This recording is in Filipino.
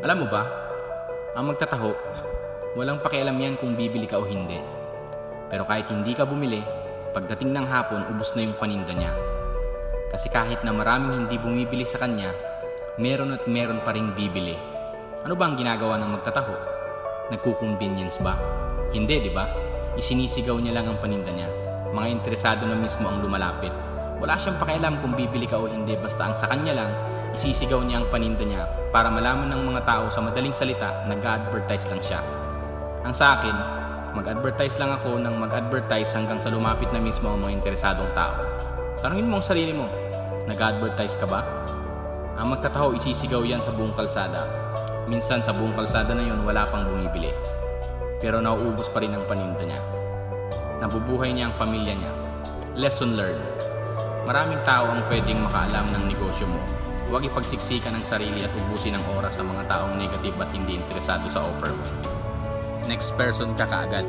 Alam mo ba, ang magtataho, walang pakialam yan kung bibili ka o hindi. Pero kahit hindi ka bumili, pagdating ng hapon, ubos na yung paninda niya. Kasi kahit na maraming hindi bumibili sa kanya, meron at meron pa ring bibili. Ano ba ang ginagawa ng magtataho? Nagkukonvenience ba? Hindi, di ba? Isinisigaw niya lang ang paninda niya. Mga interesado na mismo ang lumalapit. Wala siyang pakialam kung bibili ka o hindi, basta ang sa kanya lang, isisigaw niya ang paninda niya para malaman ng mga tao sa madaling salita, nag-a-advertise lang siya. Ang sa akin, mag-advertise lang ako ng mag-advertise hanggang sa lumapit na mismo ang mga interesadong tao. Tanungin mo ang sarili mo, nag-a-advertise ka ba? Ang magtataho, isisigaw yan sa buong kalsada. Minsan sa buong kalsada na yun, wala pang bumibili. Pero nauubos pa rin ang paninda niya. Nabubuhay niya ang pamilya niya. Lesson learned. Maraming tao ang pwedeng makaalam ng negosyo mo. Huwag ipagsiksikan ang sarili at ubusin ang oras sa mga taong negative at hindi interesado sa offer mo. Next person ka kaagad.